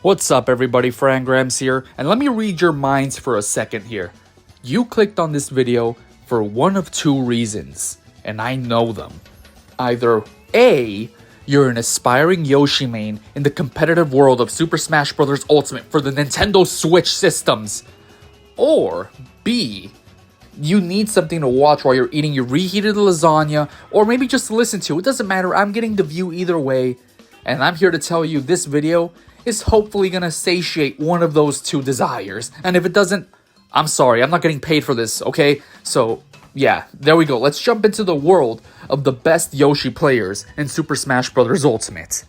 What's up everybody, Frangrams here, and let me read your minds for a second here. You clicked on this video for one of two reasons, and I know them. Either A, you're an aspiring Yoshi main in the competitive world of Super Smash Bros. Ultimate for the Nintendo Switch systems, or B, you need something to watch while you're eating your reheated lasagna, or maybe just listen to. It doesn't matter, I'm getting the view either way, and I'm here to tell you this video is hopefully gonna satiate one of those two desires. And if it doesn't, I'm sorry, I'm not getting paid for this, okay? So, yeah, there we go. Let's jump into the world of the best Yoshi players in Super Smash Bros. Ultimate.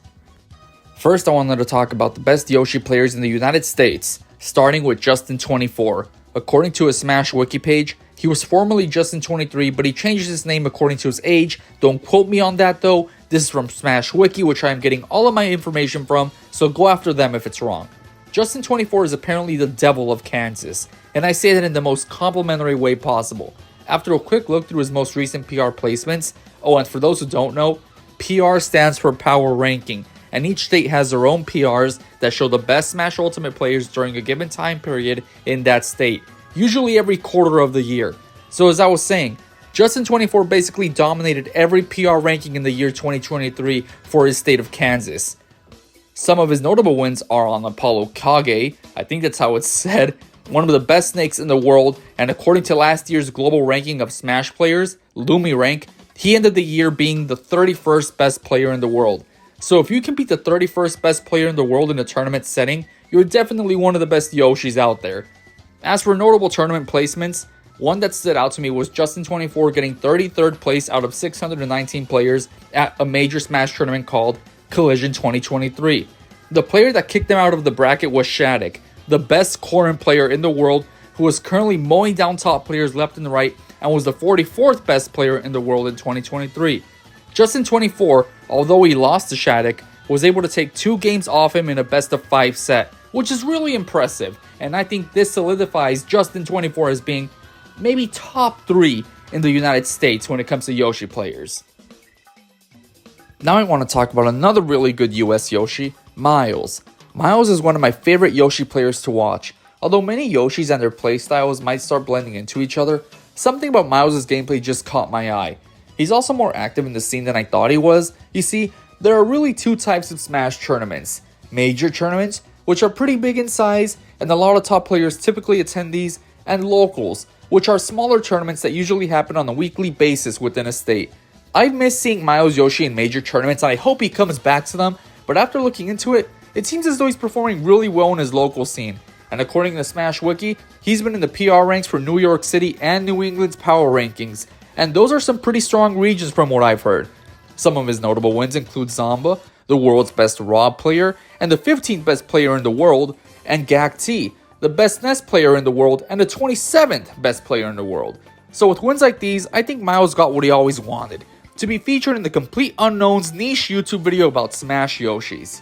First, I wanted to talk about the best Yoshi players in the United States, starting with Justin24. According to his Smash Wiki page, he was formerly Justin23, but he changed his name according to his age. Don't quote me on that though. This is from Smash Wiki, which I am getting all of my information from, so go after them if it's wrong. Justin24 is apparently the devil of Kansas, and I say that in the most complimentary way possible. After a quick look through his most recent PR placements, oh, and for those who don't know, PR stands for Power Ranking, and each state has their own PRs that show the best Smash Ultimate players during a given time period in that state, usually every quarter of the year. So as I was saying, Justin24 basically dominated every PR ranking in the year 2023 for his state of Kansas. Some of his notable wins are on Apollo Kage, I think that's how it's said, one of the best snakes in the world, and according to last year's global ranking of Smash players, Lumi Rank, he ended the year being the 31st best player in the world. So if you can beat the 31st best player in the world in a tournament setting, you're definitely one of the best Yoshis out there. As for notable tournament placements, one that stood out to me was Justin24 getting 33rd place out of 619 players at a major Smash tournament called Collision 2023. The player that kicked him out of the bracket was Shattuck, the best Corrin player in the world, who is currently mowing down top players left and right and was the 44th best player in the world in 2023. Justin24, although he lost to Shattuck, was able to take 2 games off him in a best of 5 set, which is really impressive, and I think this solidifies Justin24 as being maybe top 3 in the United States when it comes to Yoshi players. Now I want to talk about another really good US Yoshi, Miles. Miles is one of my favorite Yoshi players to watch. Although many Yoshis and their playstyles might start blending into each other, something about Miles' gameplay just caught my eye. He's also more active in the scene than I thought he was. You see, there are really 2 types of Smash tournaments. Major tournaments, which are pretty big in size, and a lot of top players typically attend these, and locals, which are smaller tournaments that usually happen on a weekly basis within a state. I've missed seeing Miles Yoshi in major tournaments, and I hope he comes back to them, but after looking into it, it seems as though he's performing really well in his local scene. And according to Smash Wiki, he's been in the PR ranks for New York City and New England's Power Rankings, and those are some pretty strong regions from what I've heard. Some of his notable wins include Zamba, the world's best Rob player, and the 15th best player in the world, and Gak T, the best NES player in the world, and the 27th best player in the world. So with wins like these, I think Miles got what he always wanted, to be featured in the Complete Unknown's niche YouTube video about Smash Yoshis.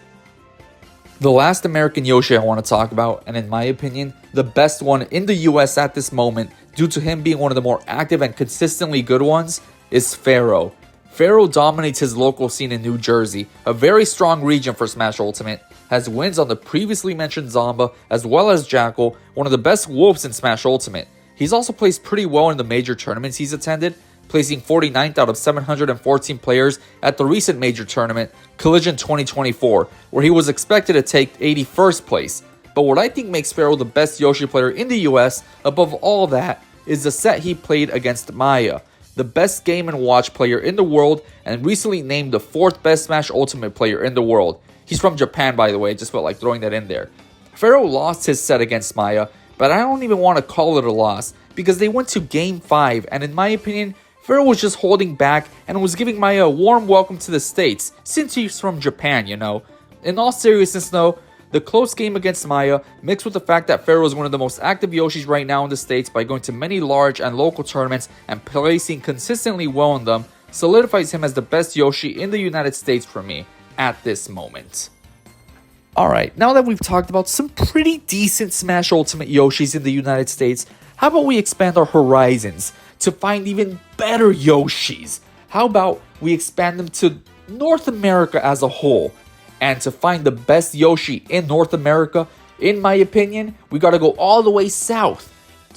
The last American Yoshi I want to talk about, and in my opinion, the best one in the US at this moment, due to him being one of the more active and consistently good ones, is Pharaoh. Pharaoh dominates his local scene in New Jersey, a very strong region for Smash Ultimate, has wins on the previously mentioned Zamba, as well as Jackal, one of the best wolves in Smash Ultimate. He's also placed pretty well in the major tournaments he's attended, placing 49th out of 714 players at the recent major tournament, Collision 2024, where he was expected to take 81st place. But what I think makes Pharaoh the best Yoshi player in the US, above all that, is the set he played against Maya, the best Game & Watch player in the world, and recently named the 4th best Smash Ultimate player in the world. He's from Japan, by the way, just felt like throwing that in there. Pharaoh lost his set against Maya, but I don't even want to call it a loss, because they went to Game 5, and in my opinion, Pharaoh was just holding back and was giving Maya a warm welcome to the States, since he's from Japan, you know. In all seriousness though, the close game against Maya, mixed with the fact that Pharaoh is one of the most active Yoshis right now in the States by going to many large and local tournaments and placing consistently well in them, solidifies him as the best Yoshi in the United States for me at this moment. Alright, now that we've talked about some pretty decent Smash Ultimate Yoshis in the United States, how about we expand our horizons to find even better Yoshis? How about we expand them to North America as a whole? And to find the best Yoshi in North America, in my opinion, we gotta go all the way south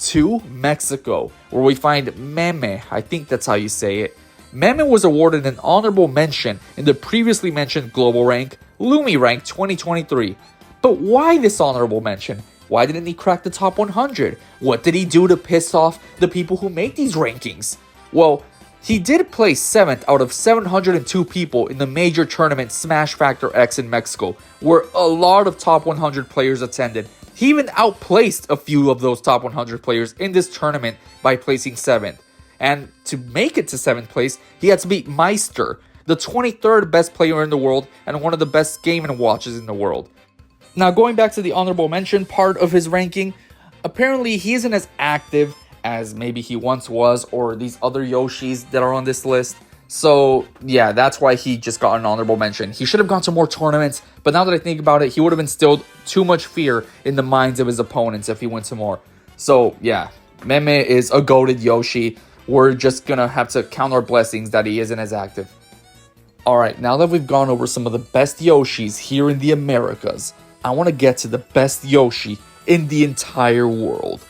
to Mexico, where we find Meme. I think that's how you say it. Meme was awarded an honorable mention in the previously mentioned global rank, Lumi rank 2023. But why this honorable mention? Why didn't he crack the top 100? What did he do to piss off the people who make these rankings? Well, he did place 7th out of 702 people in the major tournament Smash Factor X in Mexico, where a lot of top 100 players attended. He even outplaced a few of those top 100 players in this tournament by placing 7th. And to make it to 7th place, he had to beat Meister, the 23rd best player in the world and one of the best Game & Watches in the world. Now, going back to the honorable mention part of his ranking, apparently he isn't as active as maybe he once was, or these other Yoshis that are on this list. So yeah, that's why he just got an honorable mention. He should have gone to more tournaments, but now that I think about it, he would have instilled too much fear in the minds of his opponents if he went to more. So yeah, Meme is a goated Yoshi. We're just gonna have to count our blessings that he isn't as active. Alright, now that we've gone over some of the best Yoshis here in the Americas, I want to get to the best Yoshi in the entire world.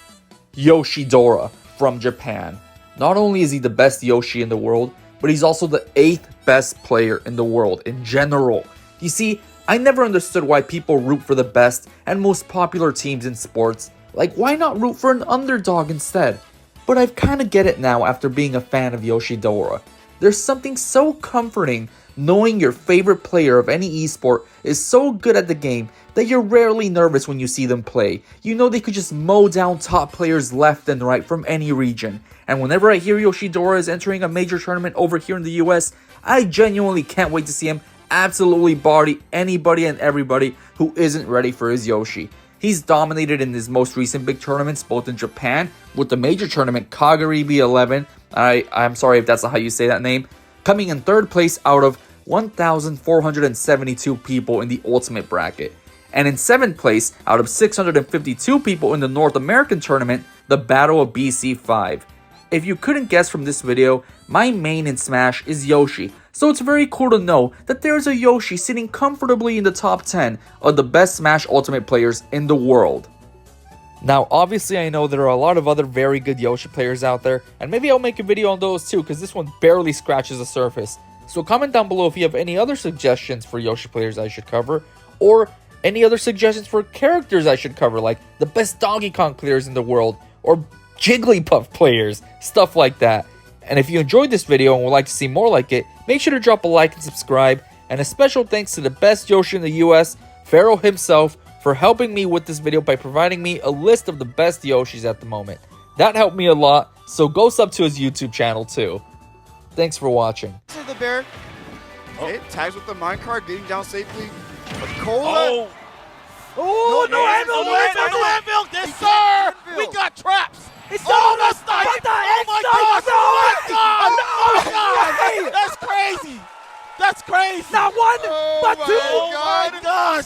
Yoshidora from Japan. Not only is he the best Yoshi in the world, but he's also the 8th best player in the world in general. You see, I never understood why people root for the best and most popular teams in sports. Like, why not root for an underdog instead? But I've kind of get it now after being a fan of Yoshidora. There's something so comforting knowing your favorite player of any esport is so good at the game that you're rarely nervous when you see them play. You know they could just mow down top players left and right from any region. And whenever I hear Yoshidora is entering a major tournament over here in the US, I genuinely can't wait to see him absolutely body anybody and everybody who isn't ready for his Yoshi. He's dominated in his most recent big tournaments, both in Japan, with the major tournament Kagaribi 11, I'm sorry if that's not how you say that name, coming in 3rd place out of 1,472 people in the Ultimate bracket. And in 7th place out of 652 people in the North American tournament, the Battle of BC5. If you couldn't guess from this video, my main in Smash is Yoshi, so it's very cool to know that there's a Yoshi sitting comfortably in the top 10 of the best Smash Ultimate players in the world. Now, obviously I know there are a lot of other very good Yoshi players out there, and maybe I'll make a video on those too, because this one barely scratches the surface. So comment down below if you have any other suggestions for Yoshi players I should cover, or any other suggestions for characters I should cover, like the best Donkey Kong players in the world, or Jigglypuff players, stuff like that. And if you enjoyed this video and would like to see more like it, make sure to drop a like and subscribe. And a special thanks to the best Yoshi in the US, Pharaoh himself, for helping me with this video by providing me a list of the best Yoshis at the moment. That helped me a lot, so go sub to his YouTube channel too. Thanks for watching. This is the bear. Okay, tags with the minecart, getting down safely. But Cola. Oh, no anvil, no anvil, yes sir! We got traps! It's that's nice! Oh my gosh! Oh my god! That's crazy! That's crazy! Not one, but two! Oh my gosh!